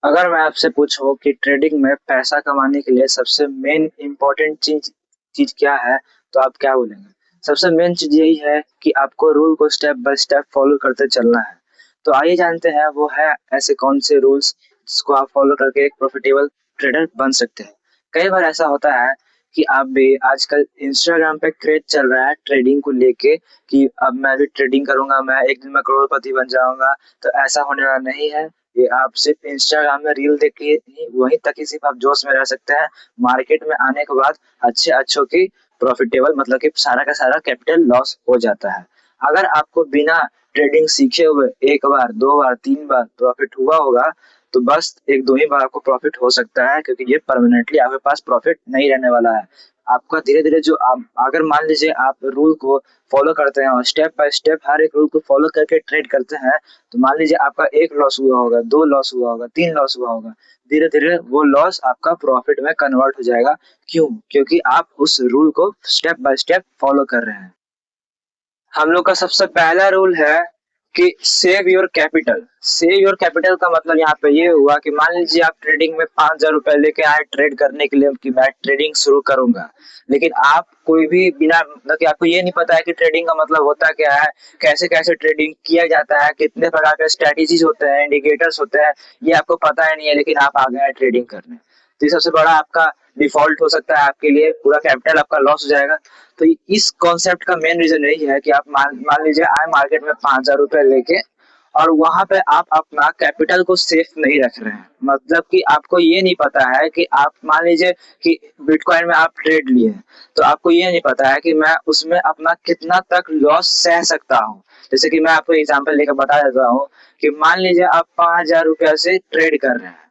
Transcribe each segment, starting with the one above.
अगर मैं आपसे पूछूं कि ट्रेडिंग में पैसा कमाने के लिए सबसे मेन इम्पोर्टेंट चीज चीज क्या है, तो आप क्या बोलेंगे? सबसे मेन चीज यही है कि आपको रूल को स्टेप बाय स्टेप फॉलो करते चलना है। तो आइए जानते हैं वो है ऐसे कौन से रूल्स जिसको आप फॉलो करके एक प्रॉफिटेबल ट्रेडर बन सकते हैं। कई बार ऐसा होता है कि आप भी आजकल इंस्टाग्राम पे क्रेज चल रहा है ट्रेडिंग को लेके कि अब मैं भी ट्रेडिंग करूंगा, मैं एक दिन में करोड़पति बन जाऊंगा। तो ऐसा होने वाला नहीं है। ये आप सिर्फ इंस्टाग्राम में रील देख के ही वहीं तक ही सिर्फ आप जोश में रह सकते हैं। मार्केट में आने के बाद अच्छे अच्छों की प्रॉफिटेबल मतलब कि सारा का सारा कैपिटल लॉस हो जाता है। अगर आपको बिना ट्रेडिंग सीखे हुए एक बार दो बार तीन बार प्रॉफिट हुआ होगा, तो बस एक दो ही बार आपको प्रॉफिट हो सकता है, क्योंकि ये परमानेंटली आपके पास प्रॉफिट नहीं रहने वाला है। आपका धीरे धीरे जो आप अगर मान लीजिए आप रूल को फॉलो करते हैं और स्टेप बाय स्टेप हर एक रूल को फॉलो करके ट्रेड करते हैं, तो मान लीजिए आपका एक लॉस हुआ होगा, दो लॉस हुआ होगा, तीन लॉस हुआ होगा, धीरे धीरे वो लॉस आपका प्रॉफिट में कन्वर्ट हो जाएगा। क्यों? क्योंकि आप उस रूल को स्टेप बाय स्टेप फॉलो कर रहे हैं। हम लोग का सबसे पहला रूल है कि save your capital. Save your capital का मतलब यहाँ पे ये हुआ कि मान लीजिए आप ट्रेडिंग में 5,000 रुपए लेके आए ट्रेड करने के लिए कि मैं ट्रेडिंग शुरू करूंगा, लेकिन आप कोई भी बिना मतलब कि आपको ये नहीं पता है कि ट्रेडिंग का मतलब होता क्या है, कैसे कैसे ट्रेडिंग किया जाता है, कितने प्रकार के स्ट्रेटेजीज होते हैं, इंडिकेटर्स होते हैं, ये आपको पता ही नहीं है, लेकिन आप आ गए हैं ट्रेडिंग करने। तो ये सबसे बड़ा आपका डिफॉल्ट हो सकता है, आपके लिए पूरा कैपिटल आपका लॉस हो जाएगा। तो इस कॉन्सेप्ट का मेन रीजन यही है कि आप मान लीजिए आए मार्केट में 5,000 रुपए लेके, और वहां पे आप अपना कैपिटल को सेफ नहीं रख रहे हैं। मतलब कि आपको ये नहीं पता है कि आप मान लीजिए कि बिटकॉइन में आप ट्रेड लिए हैं, तो आपको ये नहीं पता है कि मैं उसमें अपना कितना तक लॉस सह सकता हूँ। जैसे कि मैं आपको एग्जांपल लेकर बता देता हूँ कि मान लीजिए आप 5,000 रुपए से ट्रेड कर रहे हैं,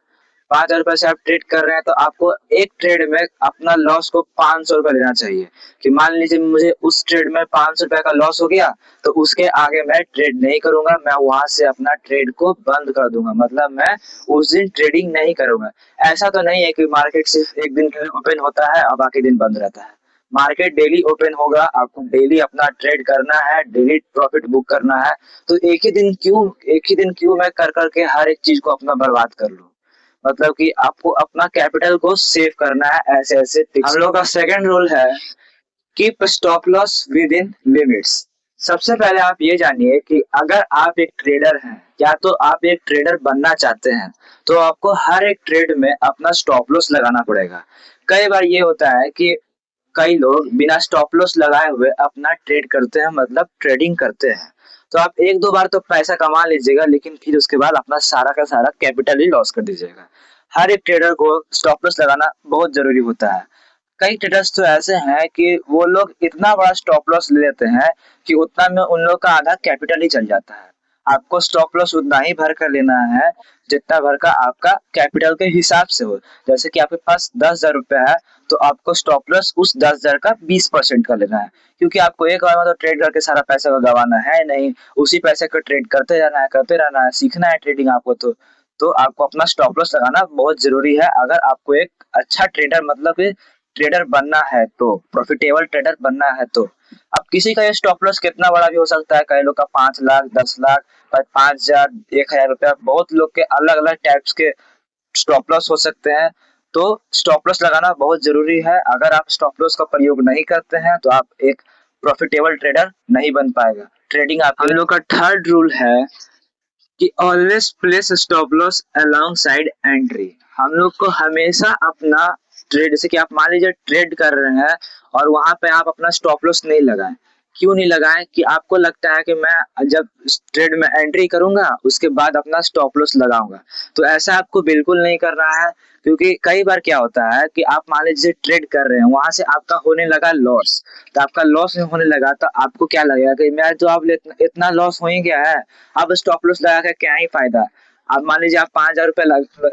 5,000 रुपए से आप ट्रेड कर रहे हैं, तो आपको एक ट्रेड में अपना लॉस को 500 रुपए लेना चाहिए। कि मान लीजिए मुझे उस ट्रेड में 500 रुपए का लॉस हो गया, तो उसके आगे मैं ट्रेड नहीं करूंगा, मैं वहां से अपना ट्रेड को बंद कर दूंगा, मतलब मैं उस दिन ट्रेडिंग नहीं करूंगा। ऐसा तो नहीं है कि मार्केट सिर्फ एक दिन के लिए ओपन होता है और बाकी दिन बंद रहता है। मार्केट डेली ओपन होगा, आपको डेली अपना ट्रेड करना है, डेली प्रॉफिट बुक करना है। तो एक ही दिन क्यों मैं कर करके हर एक चीज को अपना बर्बाद कर लूं। मतलब कि आपको अपना कैपिटल को सेव करना है ऐसे ऐसे टिप्स। हम लोग का सेकंड रूल है keep stop loss with in limits. सबसे पहले आप ये जानिए कि अगर आप एक ट्रेडर हैं या तो आप एक ट्रेडर बनना चाहते हैं, तो आपको हर एक ट्रेड में अपना स्टॉप लॉस लगाना पड़ेगा। कई बार ये होता है कि कई लोग बिना स्टॉप लॉस लगाए हुए अपना ट्रेड करते हैं, मतलब ट्रेडिंग करते हैं। तो आप एक दो बार तो पैसा कमा लीजिएगा, लेकिन फिर उसके बाद अपना सारा का सारा कैपिटल ही लॉस कर दीजिएगा। हर एक ट्रेडर को स्टॉप लॉस लगाना बहुत जरूरी होता है। कई ट्रेडर्स तो ऐसे हैं कि वो लोग इतना बड़ा स्टॉप लॉस ले लेते हैं कि उतना में उन लोग का आधा कैपिटल ही चल जाता है। आपको स्टॉप लॉस उतना ही भर कर लेना है जितना भर का आपका कैपिटल के हिसाब से हो। जैसे कि आपके पास 10,000 रुपए है, तो आपको स्टॉप लॉस उस 10,000 का 20% का लेना है। क्योंकि आपको एक बार में तो ट्रेड करके सारा पैसा को गंवाना है नहीं, उसी पैसे को ट्रेड करते रहना है, सीखना है ट्रेडिंग आपको। तो आपको अपना स्टॉप लॉस लगाना बहुत जरूरी है अगर आपको एक अच्छा ट्रेडर मतलब ट्रेडर बनना है, तो प्रॉफिटेबल ट्रेडर बनना है। तो अब किसी का ये स्टॉप लॉस कितना बड़ा भी हो सकता है, कई लोग का 5 लाख, 10 लाख, 5,000, 1,000 रुपया, बहुत लोग के अलग अलग टाइप्स के स्टॉप लॉस हो सकते हैं। तो स्टॉप लॉस लगाना बहुत जरूरी है। अगर आप स्टॉप लॉस का प्रयोग नहीं करते हैं, तो आप एक प्रॉफिटेबल ट्रेडर नहीं बन पाएगा। ट्रेडिंग आप हम लोग का थर्ड रूल है कि always place stop loss along side entry. हम लोग को हमेशा अपना ट्रेड, जैसे कि आप मान लीजिए ट्रेड कर रहे हैं और वहां पे आप अपना स्टॉप लॉस नहीं लगाएं। क्यों नहीं लगाएं? कि आपको लगता है कि मैं जब ट्रेड में एंट्री करूंगा उसके बाद अपना स्टॉप लॉस लगाऊंगा। तो ऐसा आपको बिल्कुल नहीं करना है। क्योंकि कई बार क्या होता है कि आप मान लीजिए ट्रेड कर रहे हैं, वहां से आपका होने लगा लॉस, तो आपका लॉस होने लगा तो आपको क्या लगेगा कि मैं तो आप इतना लॉस हो ही गया है, अब स्टॉप लॉस लगा के क्या ही फायदा। आप मान लीजिए आप 5,000 रुपए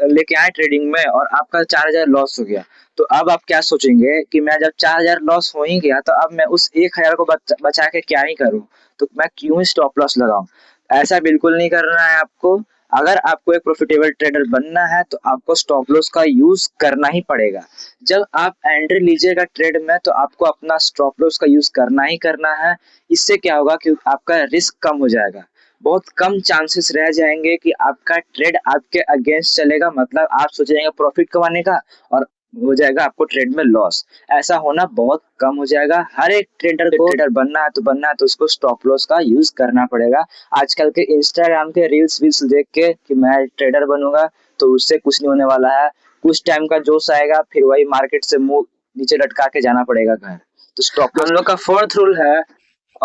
लेके आए ट्रेडिंग में और आपका 4,000 लॉस हो गया। तो अब आप क्या सोचेंगे कि मैं जब 4,000 लॉस हो ही गया, तो अब मैं उस 1,000 को बचा के क्या ही करूं, तो मैं क्यों ही स्टॉप लॉस लगाऊं। ऐसा बिल्कुल नहीं करना है आपको। अगर आपको एक प्रॉफिटेबल ट्रेडर बनना है, तो आपको स्टॉप लॉस का यूज करना ही पड़ेगा। जब आप एंट्री लीजिएगा ट्रेड में, तो आपको अपना स्टॉप लॉस का यूज करना ही करना है। इससे क्या होगा कि आपका रिस्क कम हो जाएगा। बहुत कम चांसेस रह जाएंगे कि आपका ट्रेड आपके अगेंस्ट चलेगा, मतलब आप सोच रहे प्रॉफिट कमाने का और हो जाएगा आपको ट्रेड में लॉस। ऐसा होना बहुत कम हो जाएगा। हर एक ट्रेडर को ट्रेडर बनना है तो उसको स्टॉप लॉस का यूज करना पड़ेगा। आजकल के इंस्टाग्राम के रील्स वील्स देख के कि मैं ट्रेडर बनूंगा तो उससे कुछ नहीं होने वाला है। कुछ टाइम का जोश आएगा, फिर वही मार्केट से मुंह नीचे लटका के जाना पड़ेगा घर। तो स्टॉप लॉस। हम लोग का फोर्थ रूल है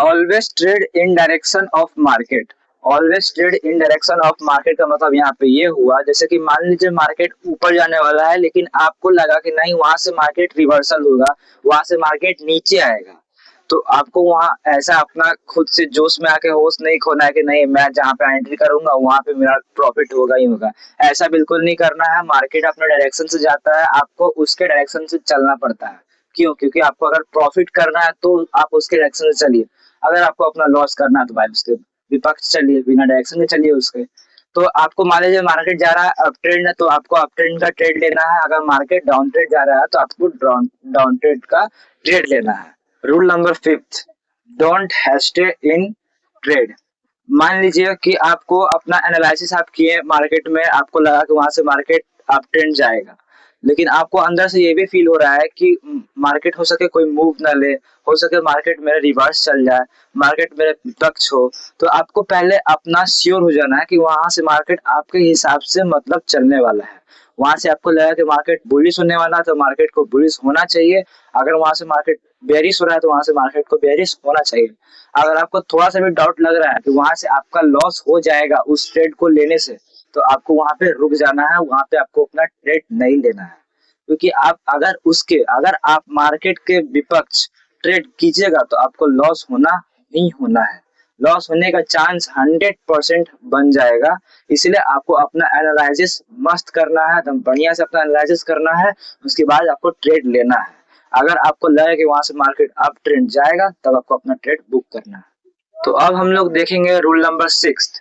always trade in direction of market. Always trade in direction of market का मतलब यहाँ पे ये हुआ, जैसे कि मान लीजिए मार्केट ऊपर जाने वाला है लेकिन आपको लगा कि नहीं वहां से मार्केट रिवर्सल होगा, वहां से मार्केट नीचे आएगा, तो आपको वहां ऐसा अपना खुद से जोश में आके होश नहीं खोना है कि नहीं मैं जहाँ पे एंट्री करूंगा वहां पे मेरा प्रॉफिट होगा ही होगा। ऐसा बिल्कुल नहीं करना है। मार्केट अपने डायरेक्शन से जाता है, आपको उसके डायरेक्शन से चलना पड़ता है। क्यों? क्योंकि आपको अगर प्रॉफिट करना है तो आप उसके डायरेक्शन से चलिए, अगर आपको अपना लॉस करना है तो भाई उसके विपक्ष चलिए, बिना डायरेक्शन के चलिए उसके। तो आपको मान लीजिए मार्केट जा रहा है अप ट्रेंड है तो आपको अप ट्रेंड का ट्रेड लेना है, अगर मार्केट डाउन ट्रेड जा रहा है तो आपको डाउन ट्रेड का ट्रेड लेना है। Rule number 5, don't hesitate in trade. मान लीजिए कि आपको अपना एनालिसिस आप किए मार्केट में, आपको लगा कि वहां से मार्केट अप ट्रेंड जाएगा, लेकिन आपको अंदर से ये भी फील हो रहा है कि मार्केट हो सके कोई मूव ना ले, हो सके मार्केट मेरा रिवर्स चल जाए, मार्केट मेरे पक्ष हो। तो आपको पहले अपना श्योर हो जाना है कि वहां से मार्केट आपके हिसाब से मतलब चलने वाला है। वहां से आपको लगा कि मार्केट बुलिश होने वाला है तो मार्केट को बुलिश होना चाहिए। अगर वहां से मार्केट बेरिश हो रहा है तो वहां से मार्केट को बेरिश होना चाहिए। अगर आपको थोड़ा सा भी डाउट लग रहा है कि वहां से आपका लॉस हो जाएगा उस ट्रेड को लेने से, तो आपको वहां पे रुक जाना है, वहां पे आपको अपना ट्रेड नहीं लेना है। क्योंकि अगर आप मार्केट के विपक्ष ट्रेड कीजिएगा तो आपको लॉस होना ही होना है। लॉस होने का चांस 100% बन जाएगा। इसलिए आपको अपना एनालिसिस मस्त करना है, एकदम बढ़िया से अपना एनालिसिस करना है, उसके बाद आपको ट्रेड लेना है। अगर आपको लगे कि वहां से मार्केट अप ट्रेंड जाएगा तब आपको अपना ट्रेड बुक करना है। तो अब हम लोग देखेंगे rule number 6,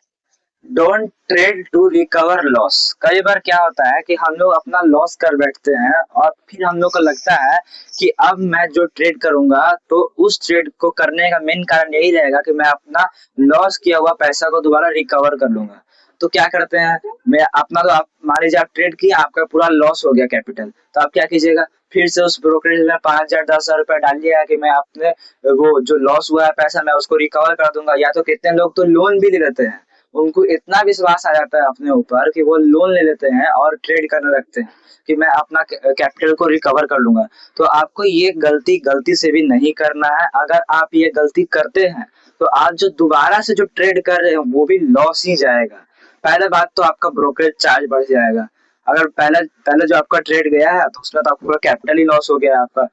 don't trade to recover loss. कई बार क्या होता है कि हम लोग अपना लॉस कर बैठते हैं और फिर हम लोग को लगता है कि अब मैं जो ट्रेड करूंगा तो उस ट्रेड को करने का मेन कारण यही रहेगा कि मैं अपना लॉस किया हुआ पैसा को दोबारा रिकवर कर लूंगा। तो क्या करते हैं, मैं अपना तो आप मान लीजिए आप ट्रेड किए, आपका पूरा लॉस हो गया कैपिटल, तो आप क्या कीजिएगा, फिर से उस ब्रोकरेज में 5,000 10,000 रुपया डालिएगा कि मैं अपने वो जो लॉस हुआ है पैसा मैं उसको रिकवर कर दूंगा। या तो कितने लोग तो लोन भी ले लेते हैं, उनको इतना विश्वास आ जाता है अपने ऊपर कि वो लोन ले लेते हैं और ट्रेड करने लगते हैं कि मैं अपना कैपिटल को रिकवर कर लूंगा। तो आपको ये गलती से भी नहीं करना है। अगर आप ये गलती करते हैं तो आप जो दोबारा से जो ट्रेड कर रहे हैं वो भी लॉस ही जाएगा। पहले बात तो आपका ब्रोकरेज चार्ज बढ़ जाएगा। अगर पहले पहले जो आपका ट्रेड गया है तो उसमें तो आपका पूरा कैपिटल ही लॉस हो गया, आपका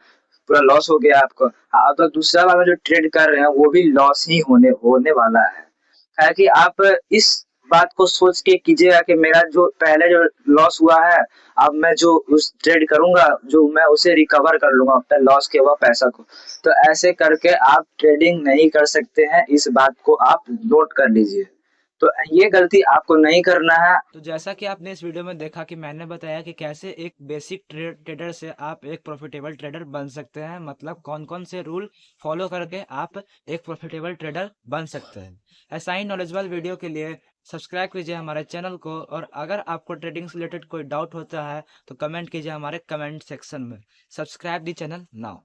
पूरा लॉस हो गया आपको। आप तो दूसरा वाला जो ट्रेड कर रहे हैं वो भी लॉस ही होने वाला है कि आप इस बात को सोच के कीजिएगा कि मेरा जो पहले जो लॉस हुआ है अब मैं जो उस ट्रेड करूंगा जो मैं उसे रिकवर कर लूंगा अपने लॉस के हुआ पैसा को। तो ऐसे करके आप ट्रेडिंग नहीं कर सकते हैं, इस बात को आप नोट कर लीजिए। तो ये गलती आपको नहीं करना है। तो जैसा कि आपने इस वीडियो में देखा कि मैंने बताया कि कैसे एक बेसिक ट्रेडर से आप एक प्रॉफिटेबल ट्रेडर बन सकते हैं, मतलब कौन कौन से रूल फॉलो करके आप एक प्रॉफिटेबल ट्रेडर बन सकते हैं। ऐसा ही नॉलेजेबल वीडियो के लिए सब्सक्राइब कीजिए हमारे चैनल को, और अगर आपको ट्रेडिंग से रिलेटेड कोई डाउट होता है तो कमेंट कीजिए हमारे कमेंट सेक्शन में। सब्सक्राइब दी चैनल नाउ।